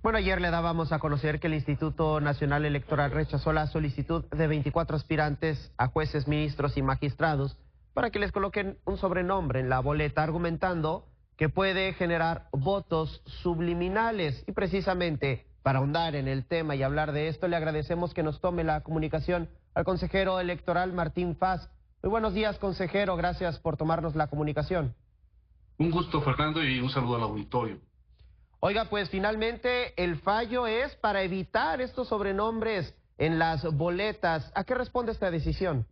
Bueno, ayer le dábamos a conocer que el Instituto Nacional Electoral rechazó la solicitud de 24 aspirantes a jueces, ministros y magistrados para que les coloquen un sobrenombre en la boleta, argumentando que puede generar votos subliminales. Y precisamente para ahondar en el tema y hablar de esto, le agradecemos que nos tome la comunicación al consejero electoral Martín Faz. Muy buenos días, consejero, gracias por tomarnos la comunicación. Un gusto, Fernando, y un saludo al auditorio. Oiga, pues finalmente el fallo es para evitar estos sobrenombres en las boletas. ¿A qué responde esta decisión?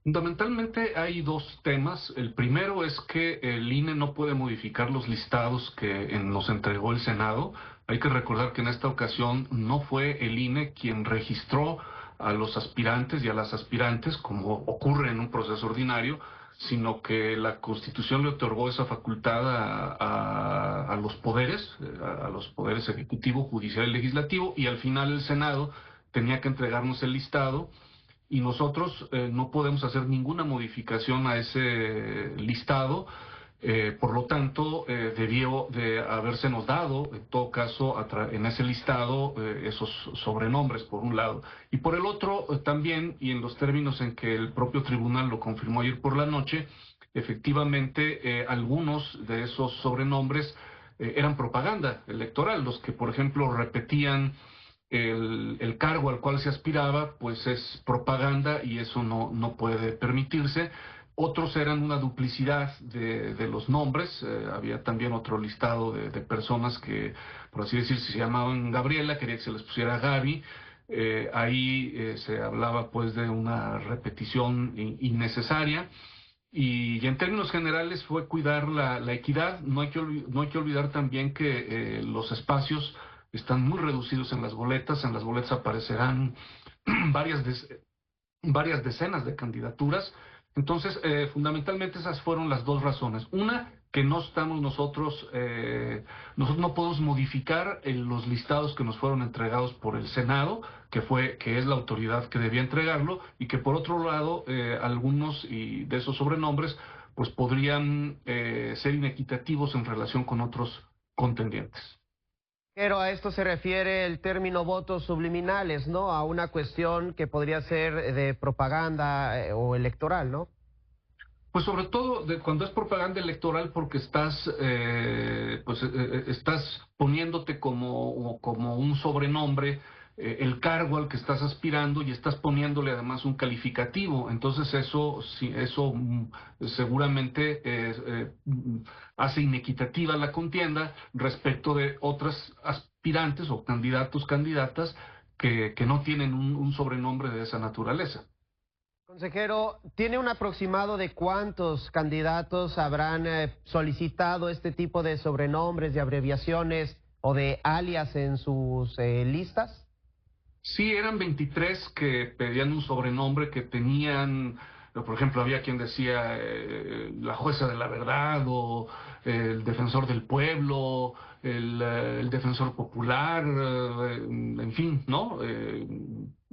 Fundamentalmente hay dos temas. El primero es que el INE no puede modificar los listados que nos entregó el Senado. Hay que recordar que en esta ocasión no fue el INE quien registró a los aspirantes y a las aspirantes, como ocurre en un proceso ordinario, sino que la Constitución le otorgó esa facultad a los poderes ejecutivo, judicial y legislativo, y al final el Senado tenía que entregarnos el listado, y nosotros no podemos hacer ninguna modificación a ese listado. Por lo tanto, debió de habérsenos dado, en todo caso, en ese listado, esos sobrenombres, por un lado. Y por el otro, también, y en los términos en que el propio tribunal lo confirmó ayer por la noche, efectivamente, algunos de esos sobrenombres eran propaganda electoral. Los que, por ejemplo, repetían el cargo al cual se aspiraba, pues es propaganda y eso no puede permitirse. Otros eran una duplicidad de los nombres. Había también otro listado de personas que, por así decir, se llamaban Gabriela, quería que se les pusiera Gaby. Ahí se hablaba pues de una repetición innecesaria. Y en términos generales fue cuidar la equidad. No hay que olvidar también que los espacios están muy reducidos en las boletas. En las boletas aparecerán varias decenas de candidaturas. Entonces, fundamentalmente esas fueron las dos razones. Una, que nosotros no podemos modificar los listados que nos fueron entregados por el Senado, que es la autoridad que debía entregarlo, y que por otro lado, algunos de esos sobrenombres, pues podrían ser inequitativos en relación con otros contendientes. Pero a esto se refiere el término votos subliminales, ¿no? A una cuestión que podría ser de propaganda o electoral, ¿no? Pues sobre todo cuando es propaganda electoral, porque estás poniéndote como un sobrenombre, el cargo al que estás aspirando, y estás poniéndole además un calificativo. Entonces eso seguramente hace inequitativa la contienda respecto de otras aspirantes o candidatas que no tienen un sobrenombre de esa naturaleza. Consejero, ¿tiene un aproximado de cuántos candidatos habrán solicitado este tipo de sobrenombres, de abreviaciones o de alias en sus listas? Sí, eran 23 que pedían un sobrenombre, que tenían, por ejemplo, había quien decía la jueza de la verdad, o el defensor del pueblo, el defensor popular, en fin, ¿no?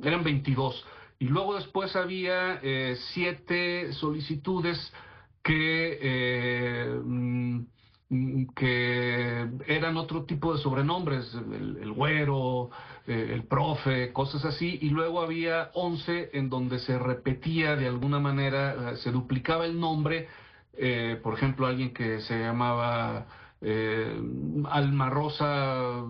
Eran 22. Y luego después había 7 solicitudes que eran otro tipo de sobrenombres, el güero, el profe, cosas así. Y luego había 11 en donde se repetía de alguna manera, se duplicaba el nombre. Por ejemplo, alguien que se llamaba Alma Rosa,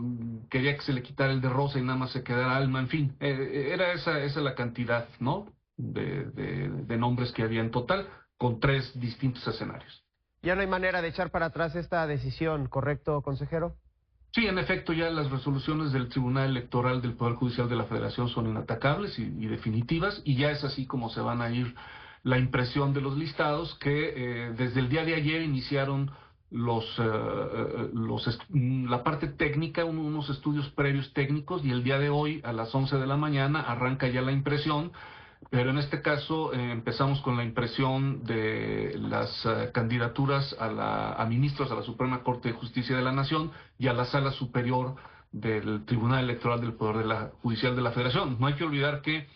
quería que se le quitara el de Rosa y nada más se quedara Alma. En fin, era esa la cantidad, ¿no?, de nombres que había en total, con 3 distintos escenarios. Ya no hay manera de echar para atrás esta decisión, ¿correcto, consejero? Sí, en efecto, ya las resoluciones del Tribunal Electoral del Poder Judicial de la Federación son inatacables y definitivas, y ya es así como se van a ir la impresión de los listados, que desde el día de ayer iniciaron la parte técnica, unos estudios previos técnicos, y el día de hoy a las 11 de la mañana arranca ya la impresión. Pero en este caso empezamos con la impresión de las candidaturas a ministros a la Suprema Corte de Justicia de la Nación y a la Sala Superior del Tribunal Electoral del Poder Judicial de la Federación. No hay que olvidar que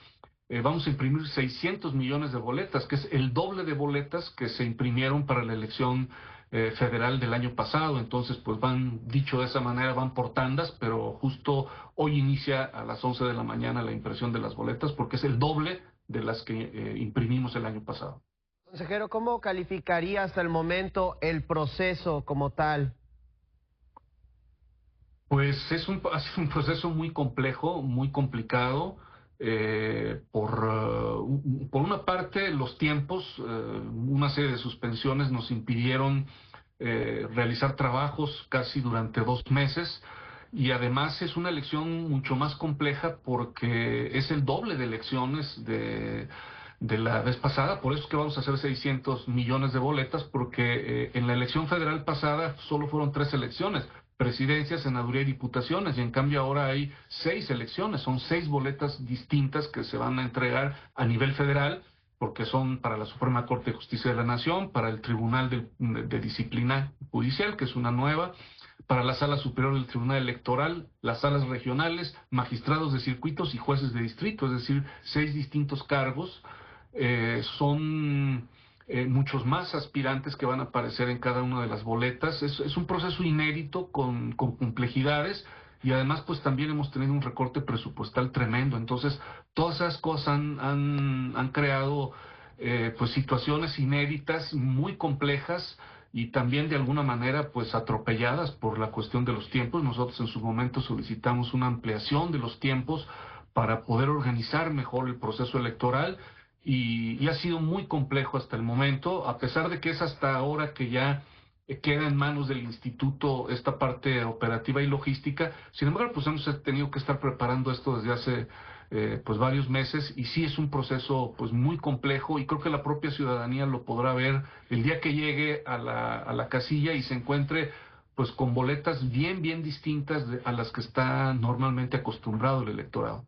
vamos a imprimir 600 millones de boletas, que es el doble de boletas que se imprimieron para la elección federal del año pasado. Entonces, pues van, dicho de esa manera, van por tandas, pero justo hoy inicia a las 11 de la mañana la impresión de las boletas, porque es el doble de las que imprimimos el año pasado. Consejero, ¿cómo calificaría hasta el momento el proceso como tal? Pues ha sido un proceso muy complejo, muy complicado. Por una parte, los tiempos, una serie de suspensiones nos impidieron realizar trabajos casi durante 2 meses, y además es una elección mucho más compleja porque es el doble de elecciones de la vez pasada. Por eso es que vamos a hacer 600 millones de boletas, porque en la elección federal pasada solo fueron 3 elecciones: presidencia, senaduría y diputaciones, y en cambio ahora hay 6 elecciones, son 6 boletas distintas que se van a entregar a nivel federal, porque son para la Suprema Corte de Justicia de la Nación, para el Tribunal de Disciplina Judicial, que es una nueva, para la Sala Superior del Tribunal Electoral, las salas regionales, magistrados de circuitos y jueces de distrito, es decir, 6 distintos cargos. Son muchos más aspirantes que van a aparecer en cada una de las boletas. Es un proceso inédito con complejidades, y además pues también hemos tenido un recorte presupuestal tremendo. Entonces todas esas cosas han creado pues situaciones inéditas, muy complejas, y también de alguna manera pues atropelladas por la cuestión de los tiempos. Nosotros en su momento solicitamos una ampliación de los tiempos para poder organizar mejor el proceso electoral, y ha sido muy complejo hasta el momento, a pesar de que es hasta ahora que ya queda en manos del instituto esta parte operativa y logística. Sin embargo, pues hemos tenido que estar preparando esto desde hace pues varios meses, y sí es un proceso pues muy complejo, y creo que la propia ciudadanía lo podrá ver el día que llegue a la casilla y se encuentre pues con boletas bien distintas a las que está normalmente acostumbrado el electorado.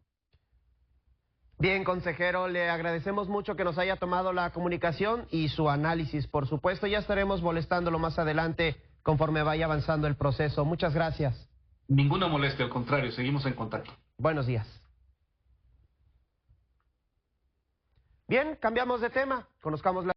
Bien, consejero, le agradecemos mucho que nos haya tomado la comunicación y su análisis. Por supuesto, ya estaremos molestándolo más adelante conforme vaya avanzando el proceso. Muchas gracias. Ninguna molestia, al contrario, seguimos en contacto. Buenos días. Bien, cambiamos de tema. Conozcamos la